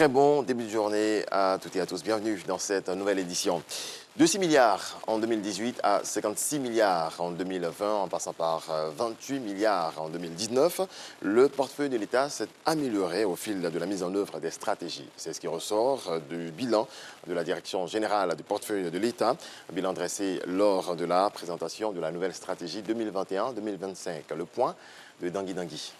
Très bon début de journée à toutes et à tous. Bienvenue dans cette nouvelle édition. De 6 milliards en 2018 à 56 milliards en 2020, en passant par 28 milliards en 2019, le portefeuille de l'État s'est amélioré au fil de la mise en œuvre des stratégies. C'est ce qui ressort du bilan de la Direction générale du portefeuille de l'État, bilan dressé lors de la présentation de la nouvelle stratégie 2021-2025. Le point de Dangui Dangui.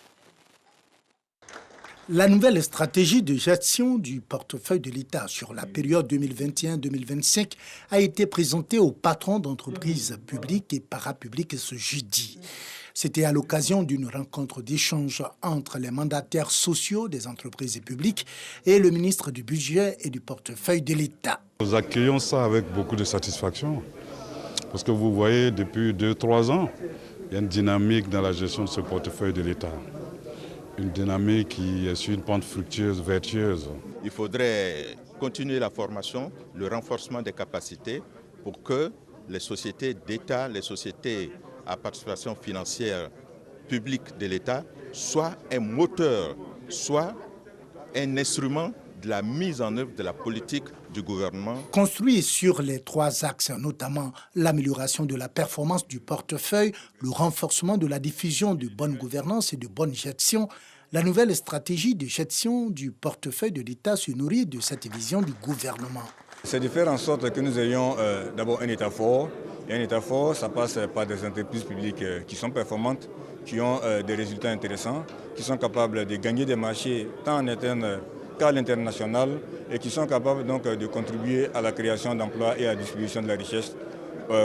La nouvelle stratégie de gestion du portefeuille de l'État sur la période 2021-2025 a été présentée aux patrons d'entreprises publiques et parapubliques ce jeudi. C'était à l'occasion d'une rencontre d'échange entre les mandataires sociaux des entreprises publiques et le ministre du Budget et du portefeuille de l'État. Nous accueillons ça avec beaucoup de satisfaction parce que vous voyez, depuis 2-3 ans, il y a une dynamique dans la gestion de ce portefeuille de l'État. Une dynamique qui est sur une pente fructueuse, vertueuse. Il faudrait continuer la formation, le renforcement des capacités pour que les sociétés d'État, les sociétés à participation financière publique de l'État soient un moteur, soit un instrument de la mise en œuvre de la politique du gouvernement. Construit sur les 3 axes, notamment l'amélioration de la performance du portefeuille, le renforcement de la diffusion de bonne gouvernance et de bonne gestion, la nouvelle stratégie de gestion du portefeuille de l'État se nourrit de cette vision du gouvernement. C'est de faire en sorte que nous ayons d'abord un État fort. Et un État fort, ça passe par des entreprises publiques qui sont performantes, qui ont des résultats intéressants, qui sont capables de gagner des marchés tant en interne qu'à l'international et qui sont capables donc de contribuer à la création d'emplois et à la distribution de la richesse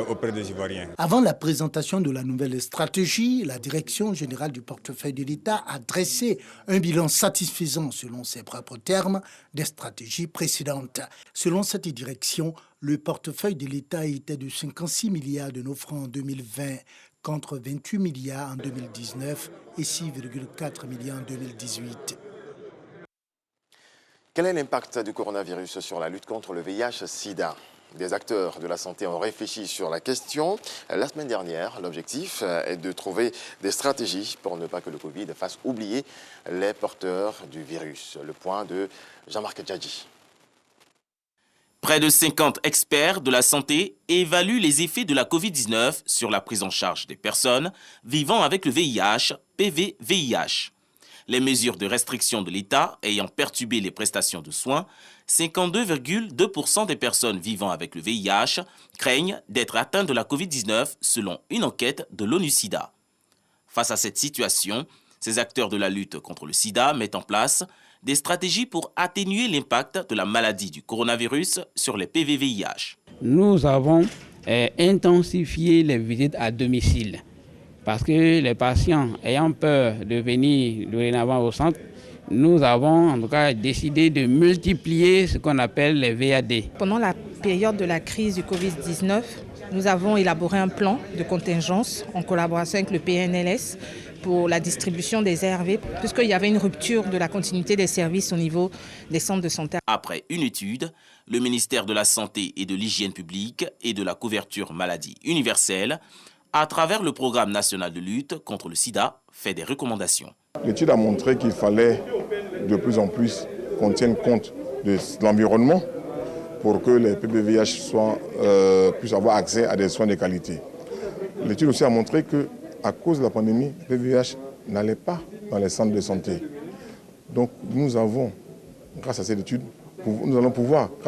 auprès des Ivoiriens. Avant la présentation de la nouvelle stratégie, la Direction générale du portefeuille de l'État a dressé un bilan satisfaisant, selon ses propres termes, des stratégies précédentes. Selon cette direction, le portefeuille de l'État était de 56 milliards de nos francs en 2020, contre 28 milliards en 2019 et 6,4 milliards en 2018. Quel est l'impact du coronavirus sur la lutte contre le VIH-Sida ? Des acteurs de la santé ont réfléchi sur la question. La semaine dernière, l'objectif est de trouver des stratégies pour ne pas que le Covid fasse oublier les porteurs du virus. Le point de Jean-Marc Djadji. Près de 50 experts de la santé évaluent les effets de la Covid-19 sur la prise en charge des personnes vivant avec le VIH, PV-VIH. Les mesures de restriction de l'État ayant perturbé les prestations de soins, 52,2% des personnes vivant avec le VIH craignent d'être atteintes de la Covid-19 selon une enquête de l'ONU-SIDA. Face à cette situation, ces acteurs de la lutte contre le sida mettent en place des stratégies pour atténuer l'impact de la maladie du coronavirus sur les PV-VIH. Nous avons intensifié les visites à domicile parce que les patients ayant peur de venir dorénavant au centre, nous avons en tout cas décidé de multiplier ce qu'on appelle les VAD. Pendant la période de la crise du Covid-19, nous avons élaboré un plan de contingence en collaboration avec le PNLS pour la distribution des ARV, puisqu'il y avait une rupture de la continuité des services au niveau des centres de santé. Après une étude, le ministère de la Santé et de l'Hygiène publique et de la couverture maladie universelle, à travers le programme national de lutte contre le sida, fait des recommandations. L'étude a montré qu'il fallait de plus en plus qu'on tienne compte de l'environnement pour que les PV-VIH puissent avoir accès à des soins de qualité. L'étude aussi a montré qu'à cause de la pandémie, le PV-VIH n'allait pas dans les centres de santé. Donc nous allons pouvoir, grâce à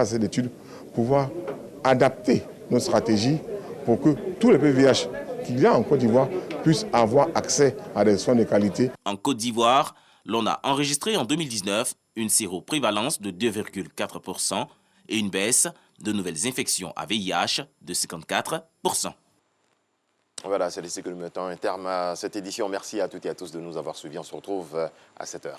cette étude, pouvoir adapter nos stratégies pour que tous les PV-VIH qu'il y a en Côte d'Ivoire puissent avoir accès à des soins de qualité. En Côte d'Ivoire, l'on a enregistré en 2019 une séroprévalence de 2,4% et une baisse de nouvelles infections à VIH de 54%. Voilà, c'est ici que nous mettons un terme à cette édition. Merci à toutes et à tous de nous avoir suivis. On se retrouve à 7h.